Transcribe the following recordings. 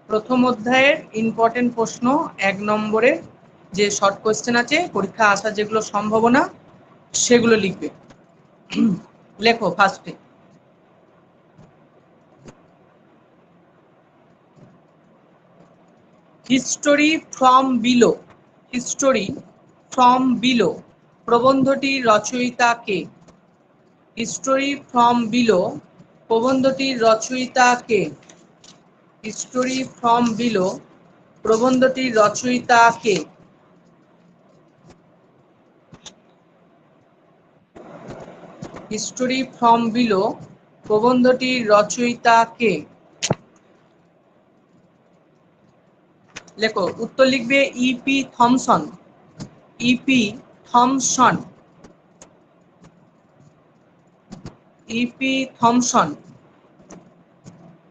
প্রথম অধ্যায়ের ইম্পর্টেন্ট প্রশ্ন 1 নম্বরে যে শর্ট কোয়েশ্চেন আছে, পরীক্ষা আসার যেগুলো সম্ভাবনা সেগুলো লিখবে। লেখো ফার্স্টে। History from below. History from below প্রবন্ধটির রচয়িতা কে? হিস্টোরি ফ্রম বিলো প্রবন্ধটির রচয়িতা কে? হিস্টোরি ফ্রম বিলো প্রবন্ধটির রচয়িতা কে? হিস্টোরি ফ্রম বিলো প্রবন্ধটির রচয়িতা কে? লেখো। উত্তর লিখবে EP Thompson. EP Thompson. EP Thompson.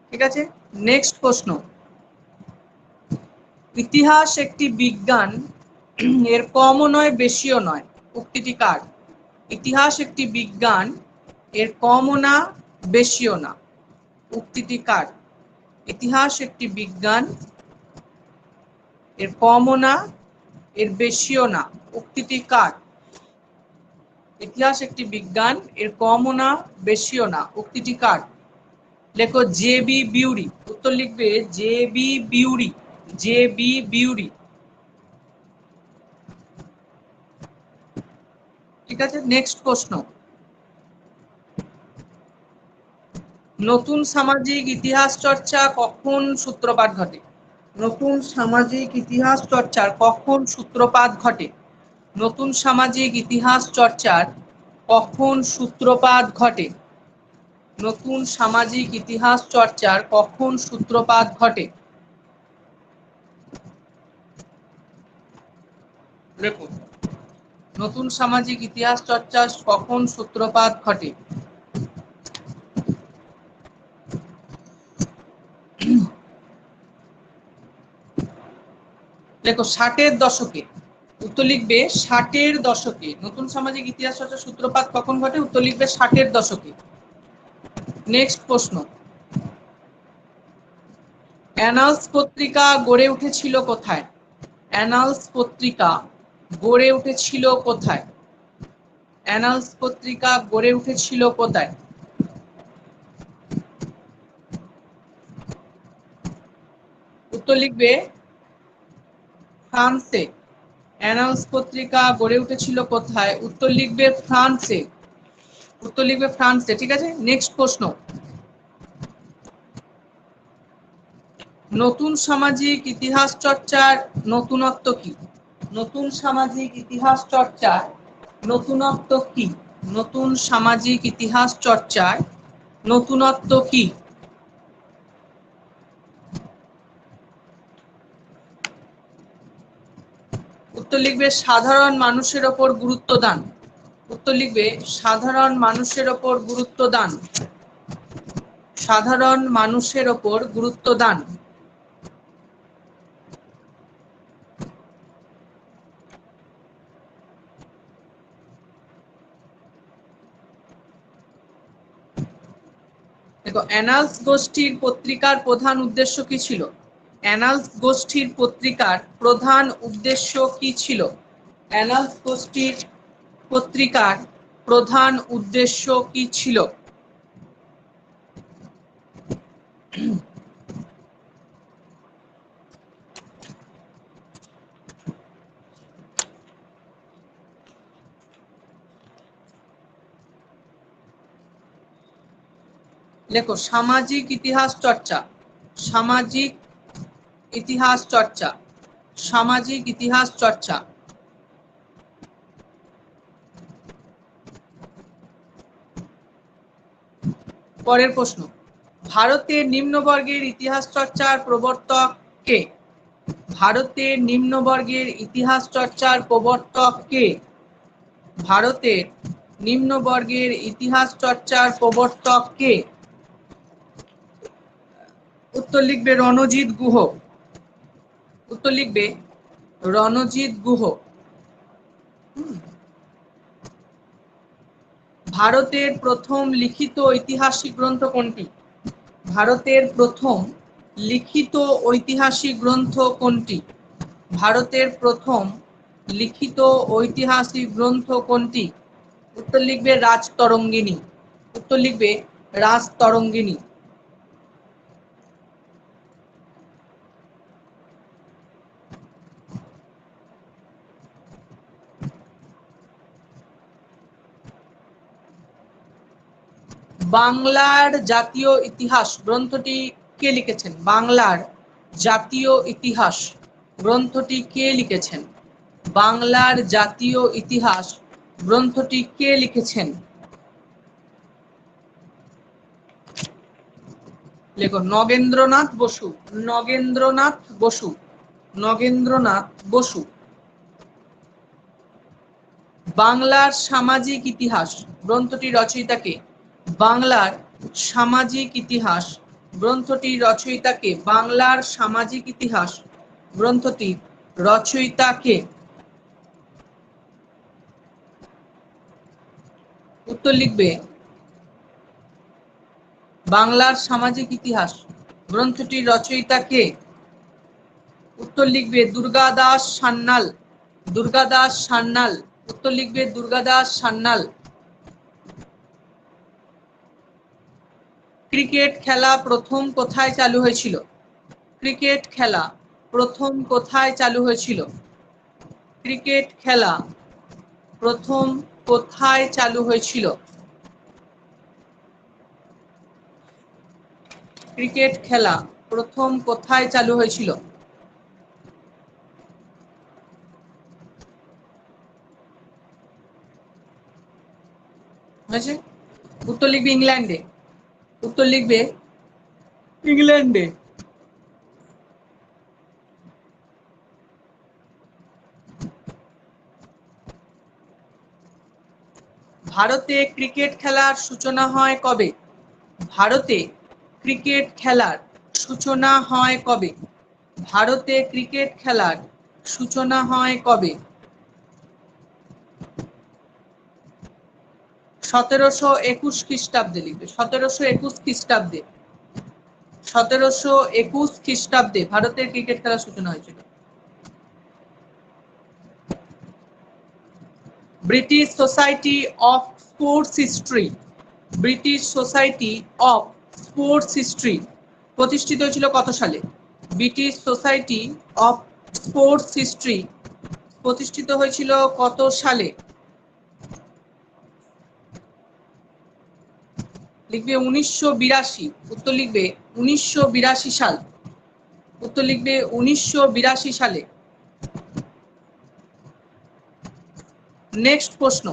ঠিক আছে, নেক্সট প্রশ্ন। ইতিহাস একটি বিজ্ঞান, এর কমও নয় বেশিও নয়, উক্তিটি কার? ইতিহাস একটি বিজ্ঞান, এর কমও না বেশিও না, উক্তিটি কার? ইতিহাস একটি বিজ্ঞান, এর কমও না এর বেশিও না, উক্তিটি কার? ইতিহাস একটি বিজ্ঞান, এর কমও না বেশিও না, উক্তিটি কার? লেখো জে বি বিউরি। উত্তর লিখবে J B Bury. J B Bury. ঠিক আছে, নেক্সট প্রশ্ন। নতুন সামাজিক ইতিহাস চর্চা কখন সূত্রপাত ঘটে? নতুন সামাজিক ইতিহাস চর্চার কখন সূত্রপাত ঘটে? নতুন সামাজিক ইতিহাস চর্চার কখন সূত্রপাত ঘটে? নতুন সামাজিক ইতিহাস চর্চার কখন সূত্রপাত ঘটে? দেখুন, নতুন সামাজিক ইতিহাস চর্চার কখন সূত্রপাত ঘটে? দেখো 60-এর দশকে। উত্তর লিখবে 60-এর দশকে। নতুন সামাজিক ইতিহাস চর্চার সূত্রপাত কখন ঘটে? উত্তর লিখবে 60-এর দশকে। নেক্সট প্রশ্ন। অ্যানালস পত্রিকা গড়ে উঠেছিল কোথায়? অ্যানালস পত্রিকা গড়ে উঠেছিল কোথায়? অ্যানালস পত্রিকা গড়ে উঠেছিল কোথায়? উত্তর লিখবে ফ্রান্সে। অ্যানালস পত্রিকা গড়ে উঠেছিল কোথায়? উত্তর লিখবে ফ্রান্সে। উত্তর লিখবে ফ্রান্সে। ঠিক আছে, নেক্সট প্রশ্ন। নতুন সামাজিক ইতিহাস চর্চার নতুনত্ব কি? নতুন সামাজিক ইতিহাস চর্চার নতুনত্ব কি? নতুন সামাজিক ইতিহাস চর্চার নতুনত্ব কি? উত্তর লিখবে সাধারণ মানুষের ওপর গুরুত্ব দান। উত্তর লিখবে সাধারণ মানুষের ওপর গুরুত্ব দান। সাধারণ মানুষের ওপর গুরুত্ব দান। দেখো, অ্যানালস গোষ্ঠীর পত্রিকার প্রধান উদ্দেশ্য কি ছিল? অ্যানালস গোষ্ঠীর পত্রিকার প্রধান উদ্দেশ্য কি ছিল? অ্যানালস গোষ্ঠীর পত্রিকার প্রধান উদ্দেশ্য কি ছিল? লেখো সামাজিক ইতিহাস চর্চা। সামাজিক ইতিহাস চর্চা। সামাজিক ইতিহাস চর্চা। পরের প্রশ্ন। ভারতের নিম্নবর্গের ইতিহাস চর্চার প্রবর্তক কে? ভারতের নিম্নবর্গের ইতিহাস চর্চার প্রবর্তক কে? ভারতের নিম্নবর্গের ইতিহাস চর্চার প্রবর্তক কে? উত্তর লিখবে রণজিৎ গুহ। উত্তর লিখবে রণজিৎ গুহ। ভারতের প্রথম লিখিত ঐতিহাসিক গ্রন্থ কোনটি? ভারতের প্রথম লিখিত ঐতিহাসিক গ্রন্থ কোনটি? ভারতের প্রথম লিখিত ঐতিহাসিক গ্রন্থ কোনটি? উত্তর লিখবে রাজতরঙ্গিনী। উত্তর লিখবে রাজতরঙ্গিনী। বাংলার জাতীয় ইতিহাস গ্রন্থটি কে লিখেছেন? বাংলার জাতীয় ইতিহাস গ্রন্থটি কে লিখেছেন? বাংলার জাতীয় ইতিহাস গ্রন্থটি কে লিখেছেন? লেখো নগেন্দ্রনাথ বসু। নগেন্দ্রনাথ বসু। নগেন্দ্রনাথ বসু। বাংলার সামাজিক ইতিহাস গ্রন্থটির রচয়িতা কে? বাংলার সামাজিক ইতিহাস গ্রন্থটির রচয়িতা কে? বাংলার সামাজিক ইতিহাস গ্রন্থটির রচয়িতা কে? উত্তর লিখবে বাংলার সামাজিক ইতিহাস গ্রন্থটির রচয়িতা কে? উত্তর লিখবে দুর্গাদাস সান্যাল। দুর্গাদাস সান্যাল। উত্তর লিখবে দুর্গাদাস সান্যাল। ক্রিকেট খেলা প্রথম কোথায় চালু হয়েছিল? ক্রিকেট খেলা প্রথম কোথায় চালু হয়েছিল? ক্রিকেট খেলা প্রথম কোথায় চালু হয়েছিল? ক্রিকেট খেলা প্রথম কোথায় চালু হয়েছিল? হয়েছে? উত্তর লিখবে ইংল্যান্ডে। উত্তর লিখবে ইংল্যান্ডে। ভারতে ক্রিকেট খেলার সূচনা হয় কবে? ভারতে ক্রিকেট খেলার সূচনা হয় কবে? ভারতে ক্রিকেট খেলার সূচনা হয় কবে? 1721 খ্রিস্টাব্দে লিখবে। 1721 খ্রিস্টাব্দে। 1721 খ্রিস্টাব্দে ভারতের ক্রিকেট খেলার সূচনা হয়েছিল। British society of sports history. British society of sports history প্রতিষ্ঠিত হয়েছিল কত সালে? British society of sports history প্রতিষ্ঠিত হয়েছিল কত সালে? লিখবে 1982। উত্তর লিখবে 1982 সাল। উত্তর লিখবে 1982 সালে। নেক্সট প্রশ্ন।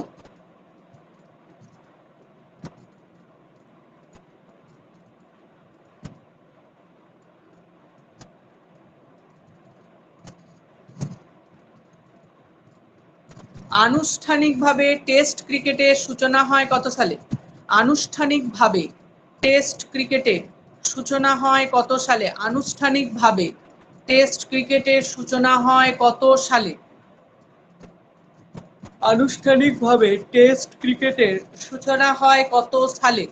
আনুষ্ঠানিকভাবে টেস্ট ক্রিকেটের সূচনা হয় কত সালে? আনুষ্ঠানিকভাবে টেস্ট ক্রিকেটের সূচনা হয় কত সালে? আনুষ্ঠানিকভাবে টেস্ট ক্রিকেটের সূচনা হয় কত সালে? আনুষ্ঠানিকভাবে টেস্ট ক্রিকেটের সূচনা হয় কত সালে?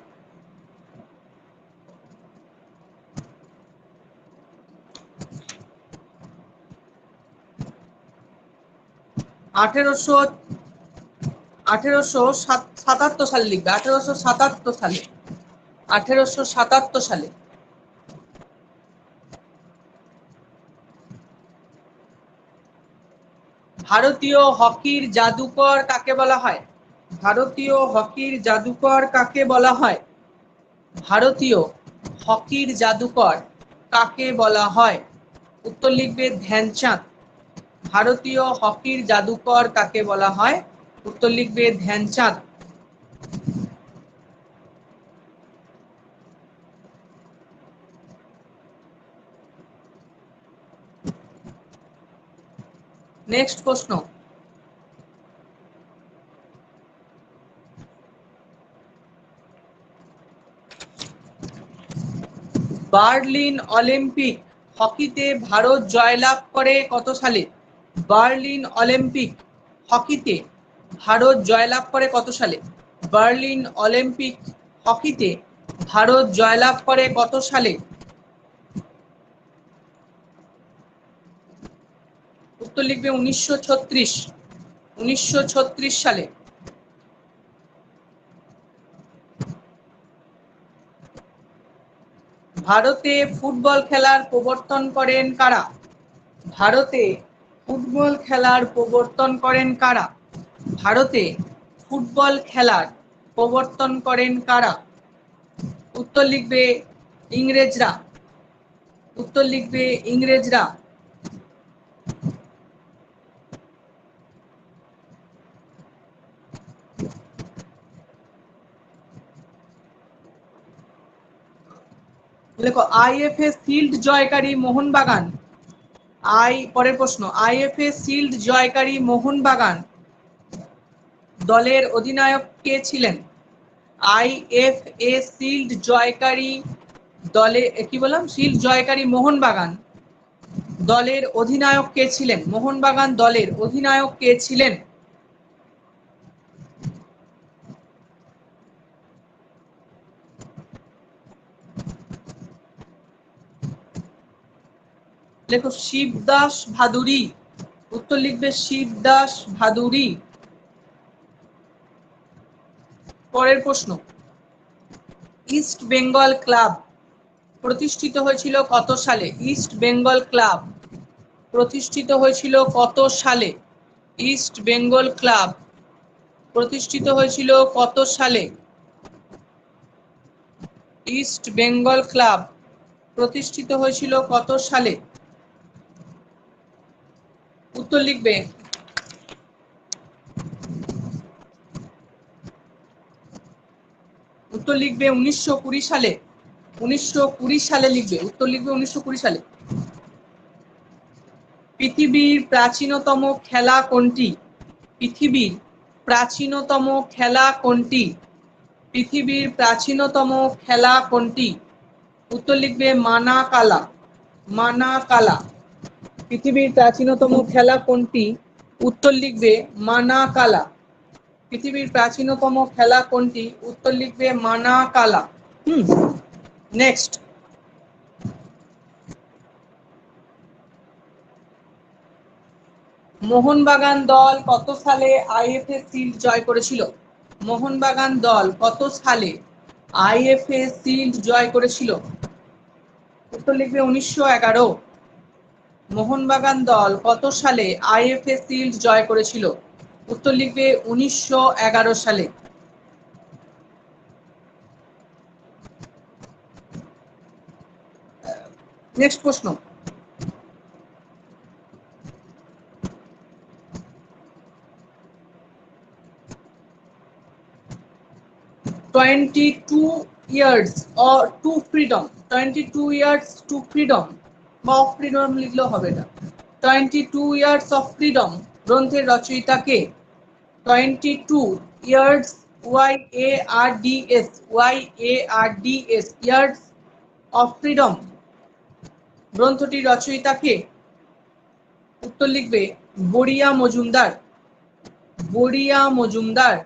1877 সালে লিখবে। 1877 সালে। 1877 সালে। ভারতীয় হকির জাদুকর কাকে বলা হয়? ভারতীয় হকির জাদুকর কাকে বলা হয়? ভারতীয় হকির জাদুকর কাকে বলা হয়? উত্তর লিখবে ধ্যানচাঁদ। ভারতীয় হকির জাদুকর কাকে বলা হয়? উত্তর লিখবে ধ্যানচাঁদ। নেক্সট প্রশ্ন। বার্লিন অলিম্পিক হকিতে ভারত জয়লাভ করে কত সালে? বার্লিন অলিম্পিক হকিতে ভারত জয়লাভ করে কত সালে? বার্লিন অলিম্পিক হকিতে ভারত জয়লাভ করে কত সালে? উত্তর লিখবে 1936। 1936 সালে। ভারতে ফুটবল খেলার প্রবর্তন করেন কারা? ভারতে ফুটবল খেলার প্রবর্তন করেন কারা? ভারতে ফুটবল খেলার প্রবর্তন করেন কারা? উত্তর লিখবে ইংরেজরা। উত্তর লিখবে ইংরেজরা। দেখো আইএফএ শিল্ড জয়কারী মোহনবাগান। পরের প্রশ্ন, আইএফএ শিল্ড জয়কারী মোহনবাগান দলের অধিনায়ক কে ছিলেন? আইএফএ শিল্ড জয়কারী দলে কি বললাম, শিল্ড জয়কারী মোহনবাগান দলের অধিনায়ক কে ছিলেন? মোহনবাগান দলের অধিনায়ক কে ছিলেন? দেখো শিবদাস ভাদুড়ী। উত্তর লিখবে শিবদাস ভাদুড়ী। পরের প্রশ্ন, ইস্ট বেঙ্গল ক্লাব প্রতিষ্ঠিত হয়েছিল কত সালে? ইস্ট বেঙ্গল ক্লাব প্রতিষ্ঠিত হয়েছিল কত সালে? ইস্ট বেঙ্গল ক্লাব প্রতিষ্ঠিত হয়েছিল কত সালে? ইস্ট বেঙ্গল ক্লাব প্রতিষ্ঠিত হয়েছিল কত সালে? উত্তর লিখবে উত্তর লিখবে 1920 সালে। 1920 সালে লিখবে। উত্তর লিখবে 1920 সালে। পৃথিবীর প্রাচীনতম খেলা কোনটি? পৃথিবীর প্রাচীনতম খেলা কোনটি? পৃথিবীর প্রাচীনতম খেলা কোনটি? উত্তর লিখবে মানাকালা। মানাকালা। পৃথিবীর প্রাচীনতম খেলা কোনটি? উত্তর লিখবে মানাকালা। পৃথিবীর প্রাচীনতম খেলা কোনটি? উত্তর লিখবে মানাকালা। নেক্সট, মোহনবাগান দল কত সালে আইএফএ শিল্ড জয় করেছিল? মোহনবাগান দল কত সালে আইএফএ শিল্ড জয় করেছিল? উত্তর লিখবে 1911। মোহনবাগান দল কত সালে আইএফএ শিল্ড জয় করেছিল? উত্তর লিখবে 1911 সালে। নেক্সট প্রশ্ন, 22 years or to freedom, 22 years to freedom বা অফ ফ্রিডম লিখলেও হবে না। 22 years of freedom গ্রন্থের রচয়িতা কে? 22 years YARDS years of freedom গ্রন্থটির রচয়িতা কে? উত্তর লিখবে Boria Majumdar. Boria Majumdar.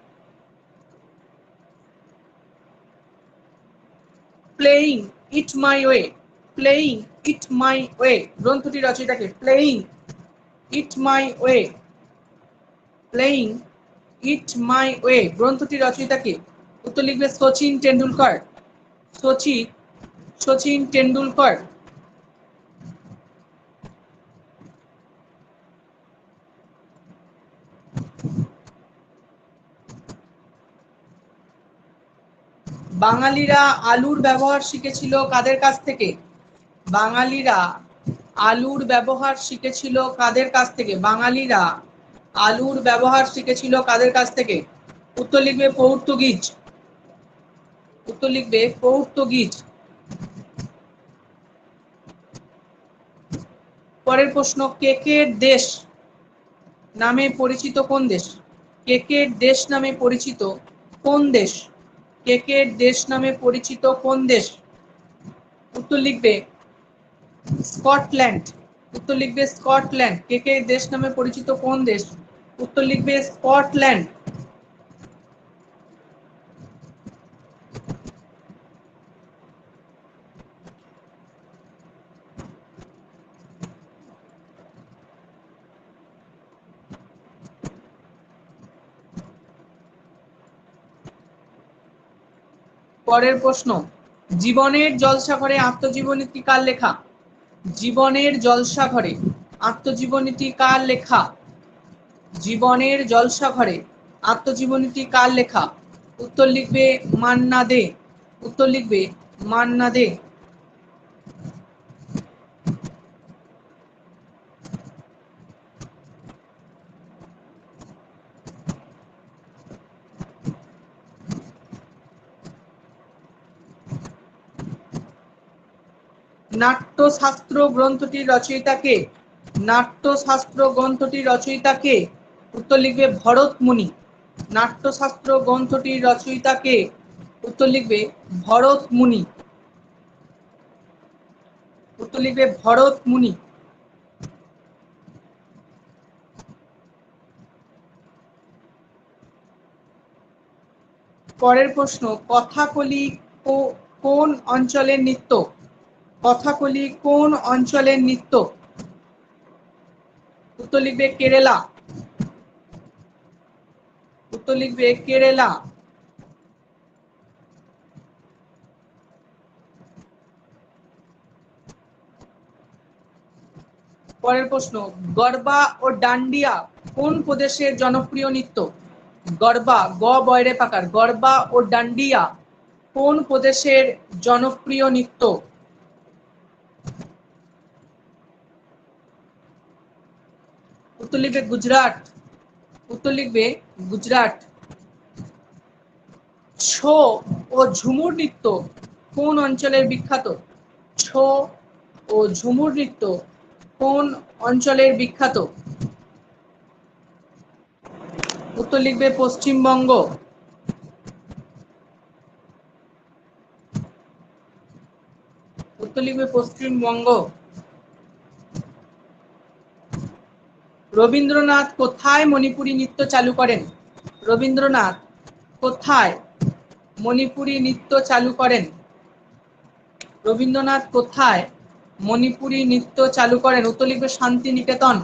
Playing it my way, playing it my way গ্রন্থটির রচয়িতা কে? Playing it my way, playing it my way গ্রন্থটির রচয়িতা কে? উত্তর লিখবে সচিন টেন্ডুলকর। সচিন টেন্ডুলকর। বাঙালিরা আলুর ব্যবহার শিখেছিল কাদের কাছ থেকে? বাঙালিরা আলুর ব্যবহার শিখেছিল কাদের কাছ থেকে? বাঙালিরা আলুর ব্যবহার শিখেছিল কাদের কাছ থেকে? উত্তর লিখবে পর্তুগিজ। উত্তর লিখবে পর্তুগিজ। পরের প্রশ্ন, কেকের দেশ নামে পরিচিত কোন দেশ? কেকের দেশ নামে পরিচিত কোন দেশ? কেকের দেশ নামে পরিচিত কোন দেশ? উত্তর লিখবে স্কটল্যান্ড। উত্তর লিখবে স্কটল্যান্ড। কেকের দেশ নামে পরিচিত কোন দেশ? উত্তর লিখবে স্কটল্যান্ড। পরের প্রশ্ন, জীবনের জলসাঘরে আত্মজীবনীটি কার লেখা? জীবনের জলসাঘরে আত্মজীবনীটি কার লেখা? জীবনের জলসাঘরে আত্মজীবনীটি কার লেখা? উত্তর লিখবে মান্না দে। উত্তর লিখবে মান্না দে। নাট্যশাস্ত্র গ্রন্থটির রচয়িতা কে? নাট্যশাস্ত্র গ্রন্থটির রচয়িতা কে? উত্তর লিখবে ভরত মুনি। নাট্যশাস্ত্র গ্রন্থটির রচয়িতা কে? উত্তর লিখবে ভরত মুনি। উত্তর লিখবে ভরত মুনি। পরের প্রশ্ন, কথাকলি কোন অঞ্চলের নৃত্য? কথাকলি কোন অঞ্চলের নৃত্য? উত্তর লিখবে কেরালা। উত্তর লিখবে কেরালা। পরের প্রশ্ন, গরবা ও ডান্ডিয়া কোন প্রদেশের জনপ্রিয় নৃত্য? গরবা, গ বয়রে পাকার, গরবা ও ডান্ডিয়া কোন প্রদেশের জনপ্রিয় নৃত্য? উত্তর লিখবে গুজরাট। উত্তর লিখবে গুজরাট। ছো ও ঝুমুর নৃত্য কোন অঞ্চলের বিখ্যাত? ছো ও ঝুমুর নৃত্য কোন অঞ্চলের বিখ্যাত? উত্তর লিখবে পশ্চিমবঙ্গ। উত্তর লিখবে পশ্চিমবঙ্গ। রবীন্দ্রনাথ কোথায় মণিপুরী নৃত্য চালু করেন? রবীন্দ্রনাথ কোথায় মণিপুরী নৃত্য চালু করেন? রবীন্দ্রনাথ কোথায় মণিপুরী নৃত্য চালু করেন? উত্তর লিখবে শান্তিনিকেতন।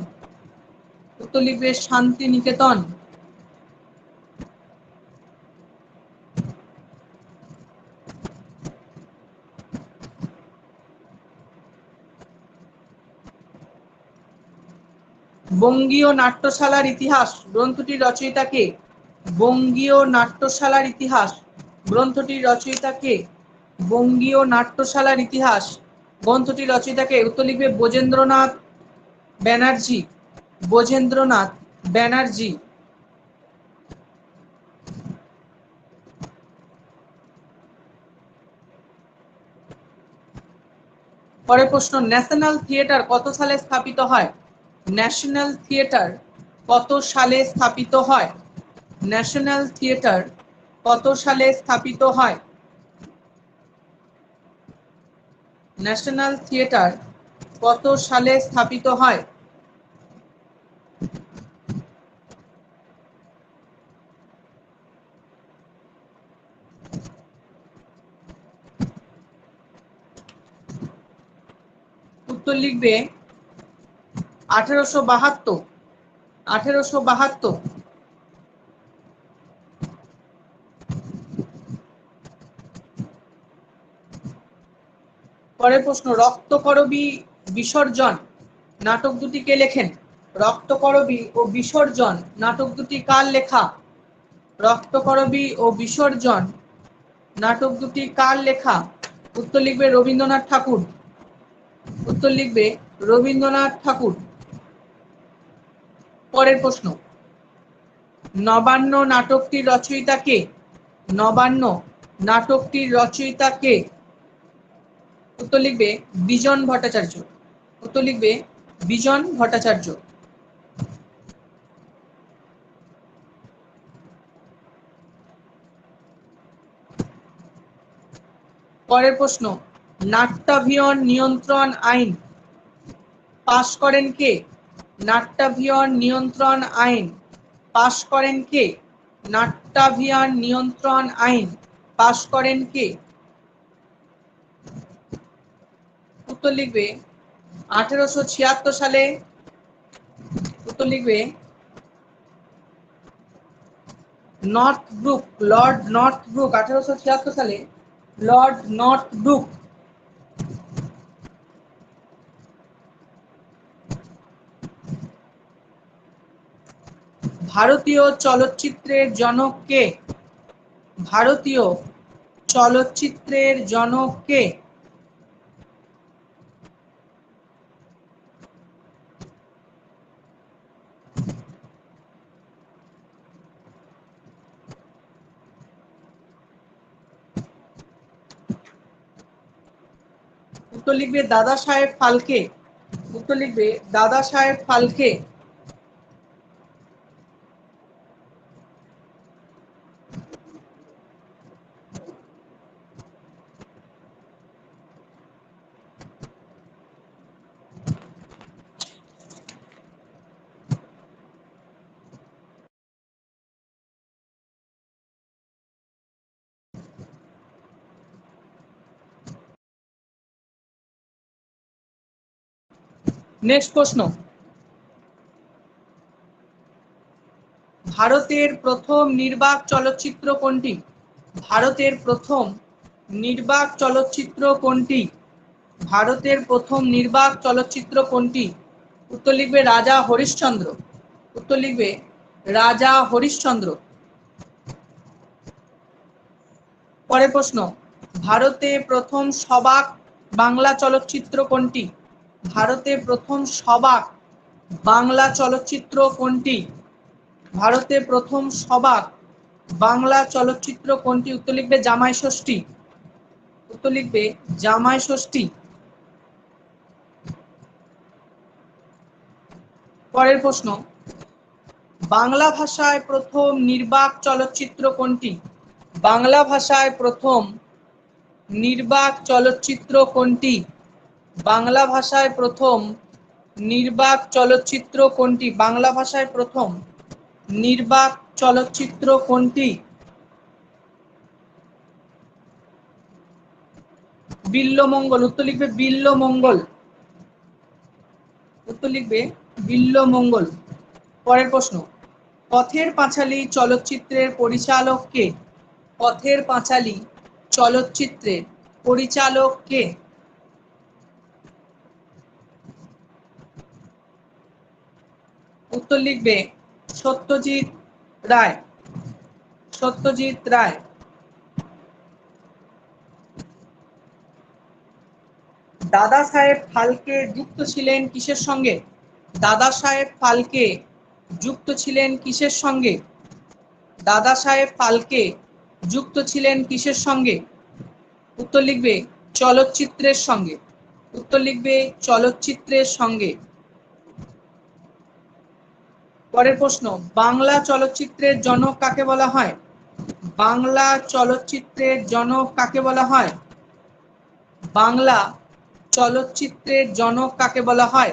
উত্তর লিখবে শান্তিনিকেতন। বঙ্গীয় নাট্যশালার ইতিহাস গ্রন্থটির রচয়িতা কে? বঙ্গীয় নাট্যশালার ইতিহাস গ্রন্থটির রচয়িতা কে? বঙ্গীয় নাট্যশালার ইতিহাস গ্রন্থটির রচয়িতা কে? উত্তর লিখবে ব্যোজেন্দ্রনাথ ব্যানার্জি। ব্যোজেন্দ্রনাথ ব্যানার্জি। পরের প্রশ্ন, ন্যাশনাল থিয়েটার কত সালে স্থাপিত হয়? ন্যাশনাল থিয়েটার কত সালে স্থাপিত হয়? ন্যাশনাল থিয়েটার কত সালে স্থাপিত হয়? ন্যাশনাল থিয়েটার কত সালে স্থাপিত হয়? উত্তর লিখবে 1872। 1872। পরের প্রশ্ন, রক্তকরবী বিসর্জন নাটক দুটি কে লেখেন? রক্তকরবী ও বিসর্জন নাটক দুটি কার লেখা? রক্তকরবী ও বিসর্জন নাটক দুটি কার লেখা? উত্তর লিখবে রবীন্দ্রনাথ ঠাকুর। উত্তর লিখবে রবীন্দ্রনাথ ঠাকুর। পরের প্রশ্ন, নবান্ন নাটকটির রচয়িতা কে? নবান্ন নাটকটির রচয়িতা কে? উত্তর লিখবে বিজন ভট্টাচার্য। উত্তর লিখবে বিজন ভট্টাচার্য। পরের প্রশ্ন, নাট্যাভিয়ন নিয়ন্ত্রণ আইন পাশ করেন কে? নাট্যাভিয়ন নিয়ন্ত্রণ আইন পাশ করেন কে? নাট্যাভিয়ন নিয়ন্ত্রণ আইন পাশ করেন কে? উত্তর লিখবে 1876 সালে। উত্তর লিখবে নর্থব্রুক, লর্ড নর্থব্রুক 1876 সালে লর্ড নর্থব্রুক। ভারতীয় চলচ্চিত্রের জনক কে? ভারতীয় চলচ্চিত্রের জনক কে? উত্তর লিখবে দাদা সাহেব ফালকে। উত্তর লিখবে দাদা সাহেব ফালকে। নেক্সট প্রশ্ন, ভারতের প্রথম নির্বাক চলচ্চিত্র কোনটি? ভারতের প্রথম নির্বাক চলচ্চিত্র কোনটি? ভারতের প্রথম নির্বাক চলচ্চিত্র কোনটি? উত্তর লিখবে রাজা হরিশ্চন্দ্র। উত্তর লিখবে রাজা হরিশ্চন্দ্র। পরের প্রশ্ন, ভারতে প্রথম সবাক বাংলা চলচ্চিত্র কোনটি? ভারতে প্রথম সবাক বাংলা চলচ্চিত্র কোনটি? ভারতে প্রথম সবাক বাংলা চলচ্চিত্র কোনটি? উত্তর লিখবে জামাই ষষ্ঠী। উত্তর লিখবে জামাই ষষ্ঠী। পরের প্রশ্ন, বাংলা ভাষায় প্রথম নির্বাক চলচ্চিত্র কোনটি? বাংলা ভাষায় প্রথম নির্বাক চলচ্চিত্র কোনটি? বাংলা ভাষায় প্রথম নির্বাক চলচ্চিত্র কোনটি? বাংলা ভাষায় প্রথম নির্বাক চলচ্চিত্র কোনটি? বিল্লমঙ্গল। উত্তর লিখবে বিল্লমঙ্গল। উত্তর লিখবে বিল্লমঙ্গল। পরের প্রশ্ন, পথের পাঁচালী চলচ্চিত্রের পরিচালক কে? পথের পাঁচালী চলচ্চিত্রের পরিচালক কে? উত্তর লিখবে সত্যজিৎ রায়। সত্যজিৎ রায়। দাদা সাহেব ফালকে যুক্ত ছিলেন কিসের সঙ্গে? দাদা সাহেব ফালকে যুক্ত ছিলেন কিসের সঙ্গে? দাদা সাহেব ফালকে যুক্ত ছিলেন কিসের সঙ্গে? উত্তর লিখবে চলচ্চিত্রের সঙ্গে। উত্তর লিখবে চলচ্চিত্রের সঙ্গে। পরের প্রশ্ন, বাংলা চলচ্চিত্রের জনক কাকে বলা হয়? বাংলা চলচ্চিত্রের জনক কাকে বলা হয়? বাংলা চলচ্চিত্রের জনক কাকে বলা হয়?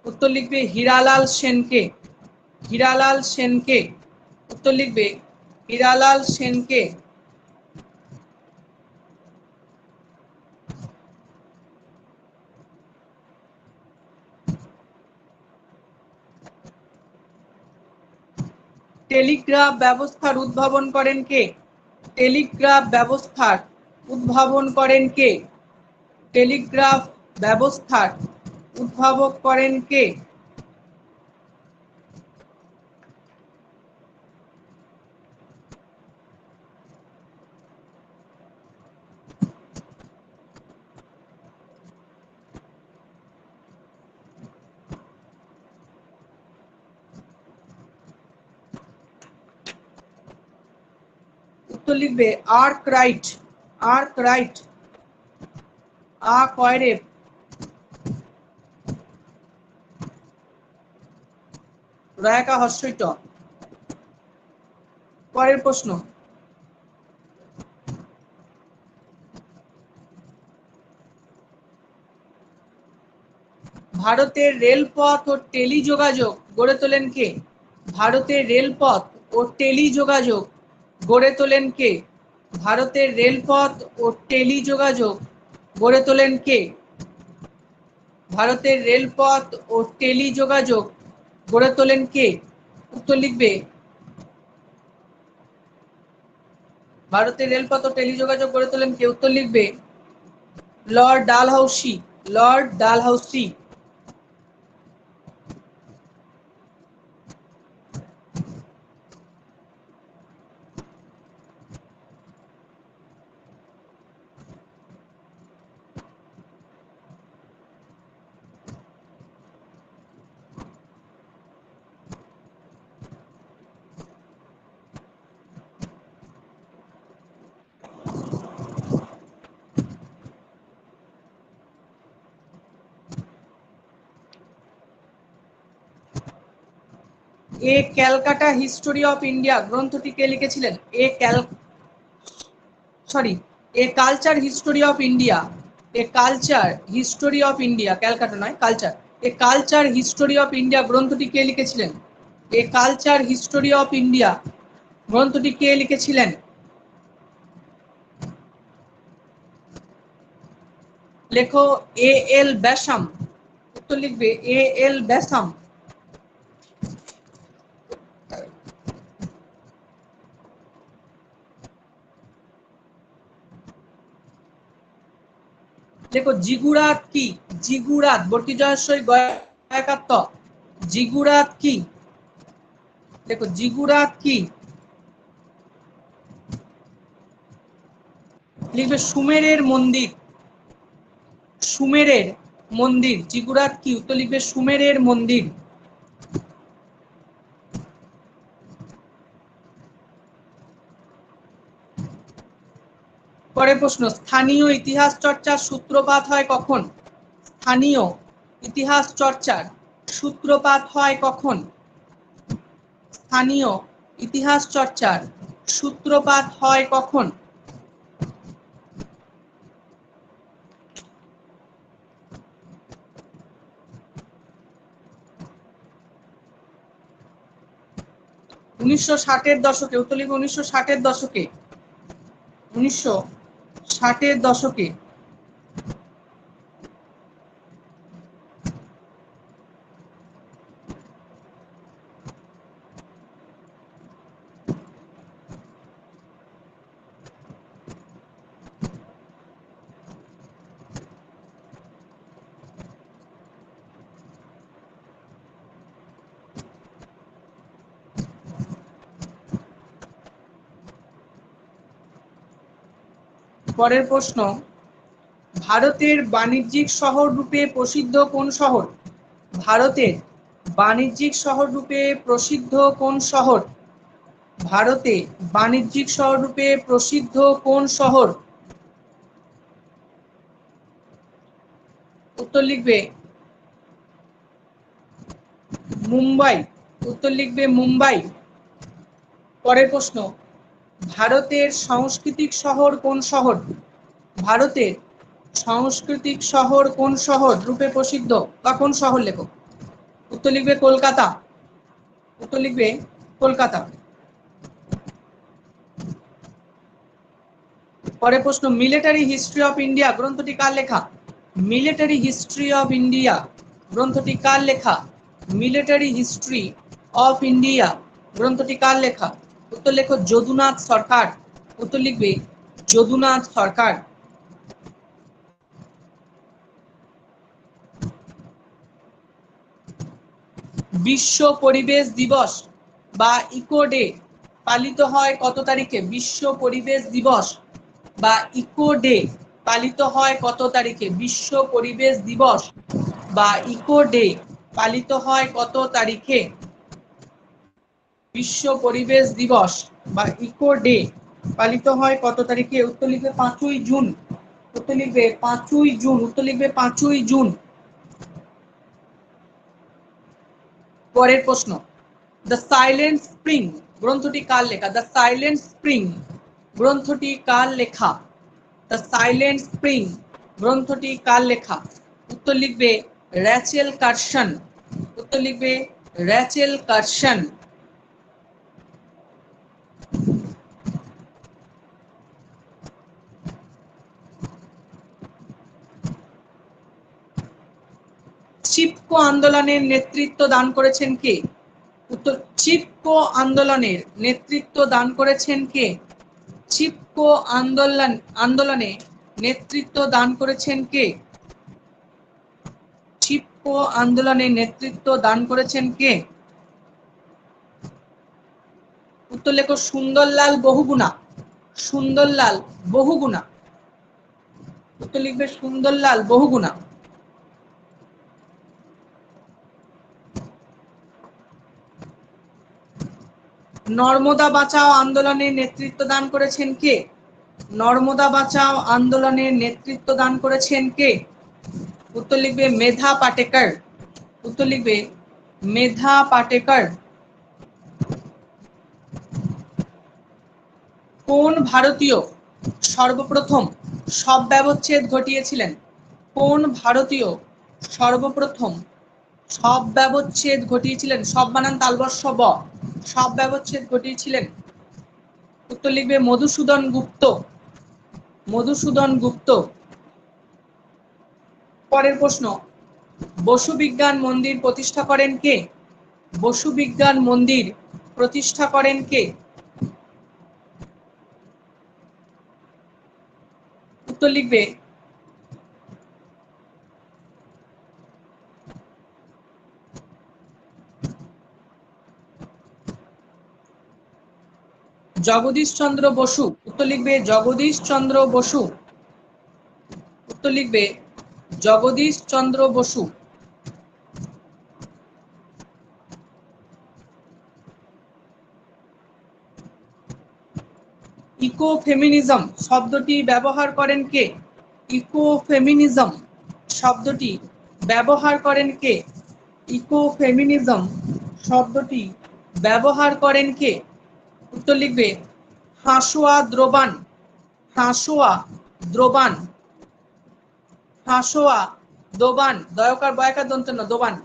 উত্তর লিখবে হীরালাল সেনকে। হীরালাল সেনকে। উত্তর লিখবে হীরালাল সেনকে। টেলিগ্রাফ ব্যবস্থার উদ্ভাবন করেন কে? টেলিগ্রাফ ব্যবস্থার উদ্ভাবন করেন কে? টেলিগ্রাফ ব্যবস্থার উদ্ভাবক করেন কে? উত্তর লিখবে আর্করাইট। আর্করাইট। আ কয়রে রয়াকা হস্যইট। পরের প্রশ্ন, ভারতের রেলপথ ও টেলিযোগাযোগ গড়ে তোলেন কে? ভারতের রেলপথ ও টেলিযোগাযোগ গড়ে তোলেন কে? ভারতের রেলপথ ও টেলিযোগাযোগ গড়ে তোলেন কে? ভারতের রেলপথ ও টেলিযোগাযোগ গড়ে তোলেন কে? উত্তর লিখবে ভারতের রেলপথ ও টেলিযোগাযোগ গড়ে তোলেন কে? উত্তর লিখবে lord Dalhousie. Lord Dalhousie. A Calcutta history of India গ্রন্থটি কে লিখেছিলেন? A culture history of India. A culture history of India, Calcutta নয়, culture. A culture history of India গ্রন্থটি কে লিখেছিলেন? A culture history of India গ্রন্থটি কে লিখেছিলেন? লেখো এ এল ব্যাসাম। উত্তর লিখবে এ এল ব্যাসাম। দেখো জিগুরাত কি? জিগুরাত বর্তিজয়সই গয়াকাত্ত। জিগুরাত কি? দেখো জিগুরাত কি? লিখবে সুমেরের মন্দির। সুমেরের মন্দির। জিগুরাত কি? উত্তর লিখবে সুমেরের মন্দির। পরের প্রশ্ন, স্থানীয় ইতিহাস চর্চার সূত্রপাত হয় কখন? স্থানীয় ইতিহাস চর্চার সূত্রপাত হয় কখন? স্থানীয় ইতিহাস চর্চার সূত্রপাত হয় কখন? উনিশশো ষাটের দশকে। উত্তর লিখবে 1960-এর দশকে। 1960-এর দশকে। পরের প্রশ্ন, ভারতের বাণিজ্যিক শহর রূপে প্রসিদ্ধ কোন শহর? ভারতের বাণিজ্যিক শহর রূপে প্রসিদ্ধ কোন শহর? ভারতে বাণিজ্যিক শহর রূপে প্রসিদ্ধ কোন শহর? উত্তর লিখবে মুম্বাই। উত্তর লিখবে মুম্বাই। পরের প্রশ্ন, ভারতের সাংস্কৃতিক শহর কোন শহর? ভারতের সাংস্কৃতিক শহর কোন শহর রূপে প্রসিদ্ধ, বা কোন শহর লেখো? উত্তর লিখবে কলকাতা। উত্তর লিখবে কলকাতা। পরের প্রশ্ন, মিলিটারি হিস্ট্রি অফ ইন্ডিয়া গ্রন্থটি কার লেখা? মিলিটারি হিস্ট্রি অফ ইন্ডিয়া গ্রন্থটি কার লেখা? মিলিটারি হিস্ট্রি অফ ইন্ডিয়া গ্রন্থটি কার লেখা? উত্তর লেখো যদুনাথ সরকার। উত্তর লিখবে যদুনাথ সরকার। বিশ্ব পরিবেশ দিবস বা ইকো ডে পালিত হয় কত তারিখে? বিশ্ব পরিবেশ দিবস বা ইকো ডে পালিত হয় কত তারিখে? বিশ্ব পরিবেশ দিবস বা ইকো ডে পালিত হয় কত তারিখে? বিশ্ব পরিবেশ দিবস বা ইকো ডে পালিত হয় কত তারিখে? উত্তর লিখবে 5ই জুন। উত্তর লিখবে 5ই জুন। উত্তর লিখবে 5ই জুন। পরের প্রশ্ন, দ্য সাইলেন্ট স্প্রিং গ্রন্থটি কার লেখা? দ্য সাইলেন্ট স্প্রিং গ্রন্থটি কার লেখা? দ্য সাইলেন্ট স্প্রিং গ্রন্থটি কার লেখা? উত্তর লিখবে র্যাচেল কারসন। উত্তর লিখবে র্যাচেল কারসন। চিপকো আন্দোলনের নেতৃত্ব দান করেছেন কে? উত্তর চিপকো আন্দোলনের নেতৃত্ব দান করেছেন কে? চিপকো আন্দোলনে নেতৃত্ব দান করেছেন কে? চিপকো আন্দোলনে নেতৃত্ব দান করেছেন কে? উত্তর লেখো সুন্দরলাল বহুগুণা। সুন্দরলাল বহুগুণা। উত্তর লিখবে সুন্দরলাল বহুগুণা। নর্মদা বাঁচাও আন্দোলনে নেতৃত্ব দান করেছেন কে? নর্মদা বাঁচাও আন্দোলনে নেতৃত্ব দান করেছেন কে? উত্তর লিখবে মেধা পাটেকর। উত্তর লিখবে মেধা পাটেকর। কোন ভারতীয় সর্বপ্রথম শব ব্যবচ্ছেদ ঘটিয়েছিলেন? কোন ভারতীয় সর্বপ্রথম শব ব্যবচ্ছেদ ঘটিয়েছিলেন? শব বানান তালবর্ষ ব। শব ব্যবচ্ছেদ ঘটিয়েছিলেন। উত্তর লিখবে মধুসূদন গুপ্ত। মধুসূদন গুপ্ত। পরের প্রশ্ন, বসু বিজ্ঞান মন্দির প্রতিষ্ঠা করেন কে? বসু বিজ্ঞান মন্দির প্রতিষ্ঠা করেন কে? উত্তর লিখবে জগদীশ চন্দ্র বসু। উত্তর লিখবে জগদীশ চন্দ্র বসু। উত্তর লিখবে জগদীশ চন্দ্র বসু। ইকো ফেমিনিজম শব্দটি ব্যবহার করেন কে? ইকো ফেমিনিজম শব্দটি ব্যবহার করেন কে? ইকো ফেমিনিজম শব্দটি ব্যবহার করেন কে? উত্তর লিখবে হাসোয়া দ্রবান। হাসোয়া দ্রবান। হাসোয়া দোবান। দয়কার বয়কার দন্ত ন দোবান।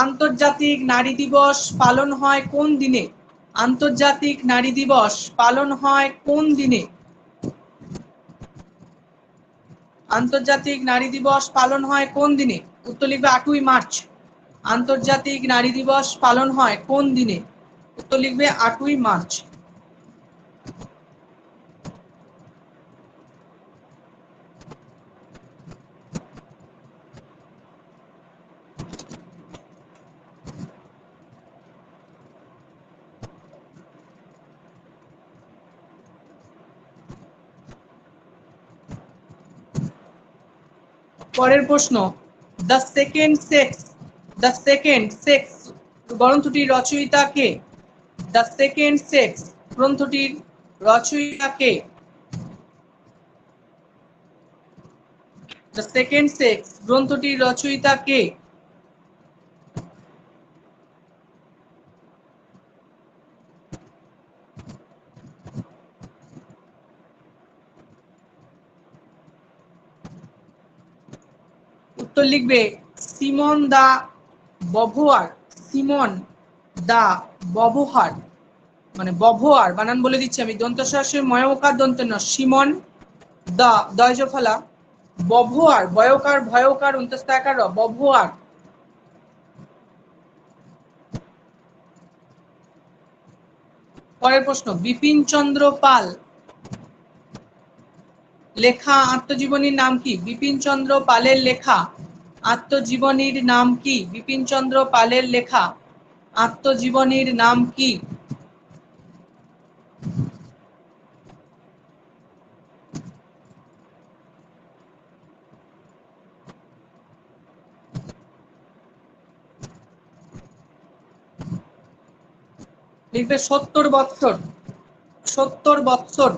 আন্তর্জাতিক নারী দিবস পালন হয় কোন দিনে? আন্তর্জাতিক নারী দিবস পালন হয় কোন দিনে? আন্তর্জাতিক নারী দিবস পালন হয় কোন দিনে? উত্তর লিখবে 8ই মার্চ। আন্তর্জাতিক নারী দিবস পালন হয় কোন দিনে? উত্তর লিখবে 8ই মার্চ। পরের প্রশ্ন, the second sex. The second sex গ্রন্থটির রচয়িতা কে? দ্য সেকেন্ড সেক্স গ্রন্থটির রচয়িতা কে? দ্য সেকেন্ড সেক্স গ্রন্থটির রচয়িতা কে? উত্তর লিখবে সিমন দা বভোয়ার। সিমন দা বভোয়ার মানে বভোয়ার বানান বলে দিচ্ছি আমি, দন্ত সরাসরি ময়কার দন্ত ন সিমন দা দয়জ ফলা বভোয়ার বয়কার ভয়কার অন্তস্থাকার বভোয়ার। পরের প্রশ্ন, বিপিন চন্দ্র পাল লেখা আত্মজীবনীর নাম কি? বিপিন চন্দ্র পালের লেখা আত্মজীবনীর নাম কি? বিপিন চন্দ্র পালের লেখা আত্মজীবনীর নাম কি? লিখবে 70 বৎসর। 70 বৎসর।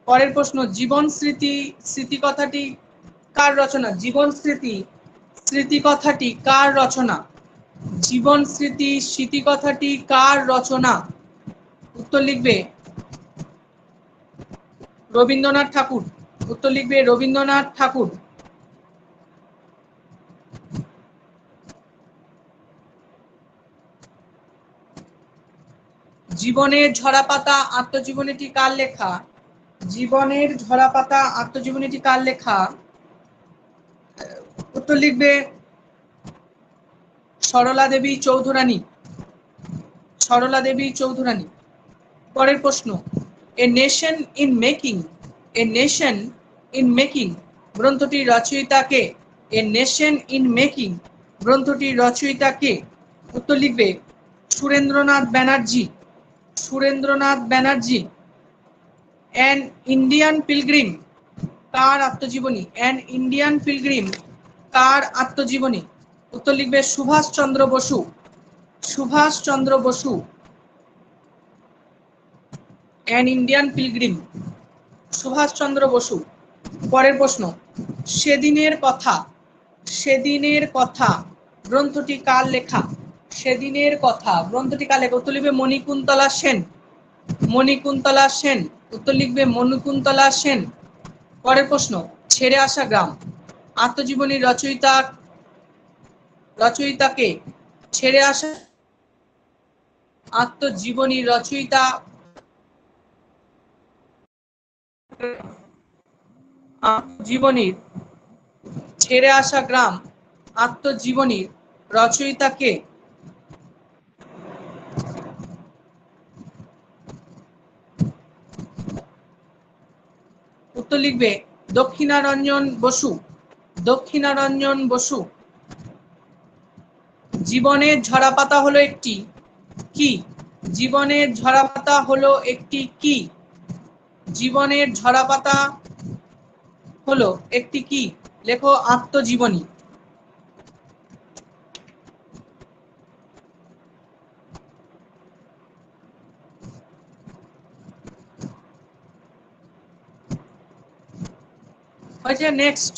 পরের প্রশ্ন, জীবন স্মৃতি স্মৃতিকথাটি কার রচনা? জীবন স্মৃতি স্মৃতিকথাটি কার রচনা? জীবন স্মৃতি স্মৃতিকথাটি কার রচনা? উত্তর লিখবে রবীন্দ্রনাথ ঠাকুর। উত্তর লিখবে রবীন্দ্রনাথ ঠাকুর। জীবনের ঝরাপাতা আত্মজীবনীটি কার লেখা? জীবনের ঝরাপাতা আত্মজীবনীটি কার লেখা? উত্তর লিখবে সরলা দেবী চৌধুরানী। সরলা দেবী চৌধুরানী। পরের প্রশ্ন, a nation in making, a nation in making গ্রন্থটির রচয়িতা কে? এ নেশন ইন মেকিং গ্রন্থটির রচয়িতা কে? উত্তর লিখবে Surendranath Banerjee. Surendranath Banerjee. An Indian pilgrim কার আত্মজীবনী? অ্যান ইন্ডিয়ান পিলগ্রিম কার আত্মজীবনী? উত্তর লিখবে Subhas Chandra Bose. Subhas Chandra Bose. An Indian pilgrim Subhas Chandra Bose. পরের প্রশ্ন, সেদিনের কথা, সেদিনের কথা গ্রন্থটি কার লেখা? সেদিনের কথা গ্রন্থটি কার লেখা? উত্তর লিখবে মণিকুন্তলা সেন। মণিকুন্তলা সেন। উত্তর লিখবে মণিকুন্তলা সেন। পরের প্রশ্ন, ছেড়ে আসা গ্রাম আত্মজীবনীর রচয়িতা, রচয়িতাকে? ছেড়ে আসা আত্মজীবনীর রচয়িতা জীবনীর ছেড়ে আসা গ্রাম আত্মজীবনীর রচয়িতা কে? উত্তর লিখবে দক্ষিণারঞ্জন বসু। দক্ষিণারঞ্জন বসু। জীবনের ঝরাপাতা হলো একটি কি? জীবনের ঝরাপাতা হলো একটি কি? জীবনের ঝরাপাতা হলো একটি কি? লেখো আত্মজীবনী। হয়েছে। নেক্সট,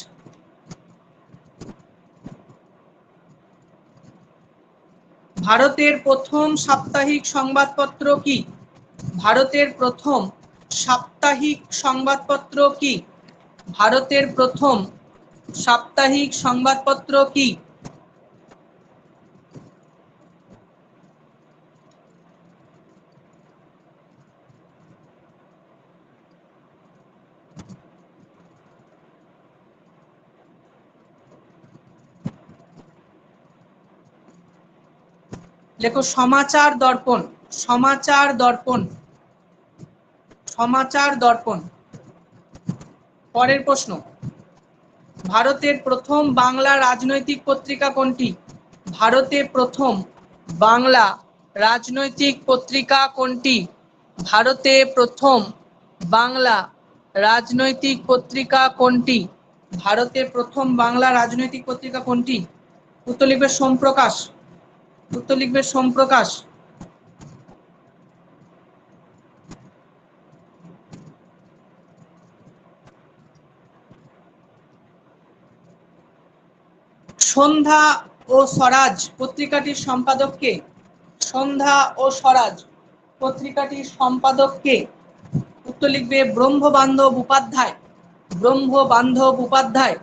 ভারতের প্রথম সাপ্তাহিক সংবাদপত্র কি? ভারতের প্রথম সাপ্তাহিক সংবাদপত্র কি? ভারতের প্রথম সাপ্তাহিক সংবাদপত্র কি? লেখো সমাচার দর্পণ। সমাচার দর্পণ। সমাচার দর্পণ। পরের প্রশ্ন, ভারতের প্রথম বাংলা রাজনৈতিক পত্রিকা কোনটি? ভারতে প্রথম বাংলা রাজনৈতিক পত্রিকা কোনটি? ভারতে প্রথম বাংলা রাজনৈতিক পত্রিকা কোনটি? ভারতে প্রথম বাংলা রাজনৈতিক পত্রিকা কোনটি? উত্তর লিখবে সোমপ্রকাশ। উত্তর লিখবে সোমপ্রকাশ। সন্ধ্যা ও স্বরাজ পত্রিকাটির সম্পাদক কে? সন্ধ্যা ও স্বরাজ পত্রিকাটির সম্পাদক কে? উত্তর লিখবে ব্রহ্মবান্ধব উপাধ্যায়। ব্রহ্মবান্ধব উপাধ্যায়।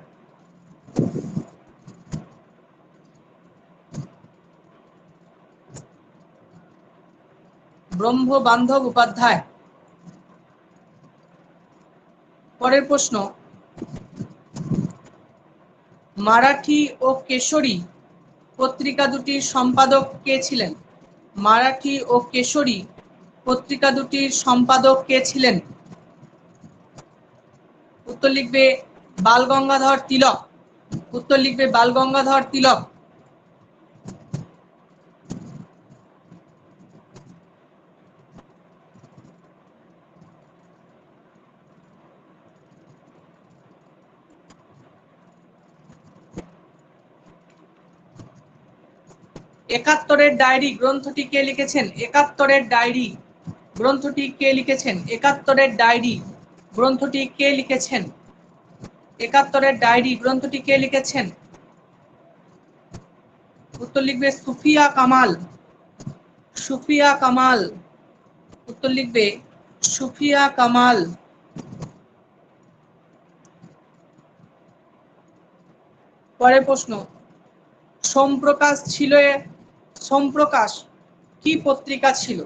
ব্রহ্মবান্ধব উপাধ্যায়। পরের প্রশ্ন, মারাঠি ও কেশরী পত্রিকা দুটির সম্পাদক কে ছিলেন? মারাঠি ও কেশরী পত্রিকা দুটির সম্পাদক কে ছিলেন? উত্তর লিখবে বালগঙ্গাধর তিলক। উত্তর লিখবে বালগঙ্গাধর তিলক। একাত্তরের ডায়েরি গ্রন্থটি কে লিখেছেন? একাত্তরের ডায়েরি গ্রন্থটি কে লিখেছেন? একাত্তরের ডায়েরি গ্রন্থটি কে লিখেছেন? একাত্তরের ডায়েরি গ্রন্থটি কে লিখেছেন? উত্তর লিখবে সুফিয়া কামাল। সুফিয়া কামাল। উত্তর লিখবে সুফিয়া কামাল। পরের প্রশ্ন, সোমপ্রকাশ ছিল, সোমপ্রকাশ কি পত্রিকা ছিল?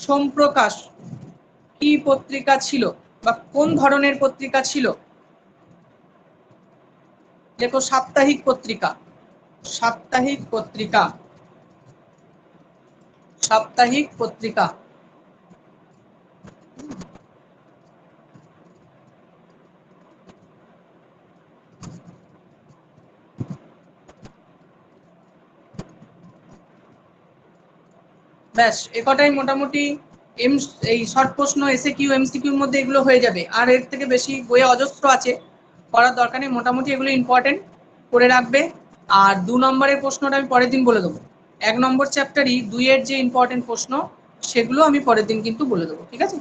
সোমপ্রকাশ কি পত্রিকা ছিল বা কোন ধরনের পত্রিকা ছিল? দেখো সাপ্তাহিক পত্রিকা, সাপ্তাহিক পত্রিকা, সাপ্তাহিক পত্রিকা। ব্যাস এ কটাই মোটামুটি এই শর্ট প্রশ্ন এসএকিউ এমসিকিউর মধ্যে এগুলো হয়ে যাবে। আর এর থেকে বেশি বইয়ে অজস্র আছে, পড়ার দরকার নেই। মোটামুটি এগুলো ইম্পর্টেন্ট করে রাখবে। আর 2 নম্বরের প্রশ্নটা আমি পরের দিন বলে দেবো। 1 নম্বর চ্যাপ্টারই 2 এর যে ইম্পর্টেন্ট প্রশ্ন সেগুলো আমি পরের দিন কিন্তু বলে দেবো, ঠিক আছে?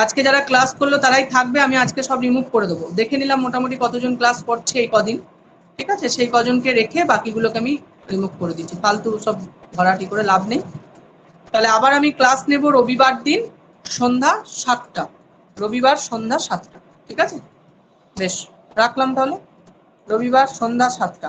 আজকে যারা ক্লাস করলো তারাই থাকবে, আমি আজকে সব রিমুভ করে দেবো। দেখে নিলাম মোটামুটি কতজন ক্লাস করছে এই কদিন, ঠিক আছে? সেই কজনকে রেখে বাকিগুলোকে আমি রিমুভ করে দিচ্ছি, ফালতু সব ভরাটি করে লাভ নেই। তাহলে আবার আমি ক্লাস নেব রবিবার দিন সন্ধ্যা 7টা, রবিবার সন্ধ্যা 7টা, ঠিক আছে? বেশ, রাখলাম তাহলে, রবিবার সন্ধ্যা 7টা।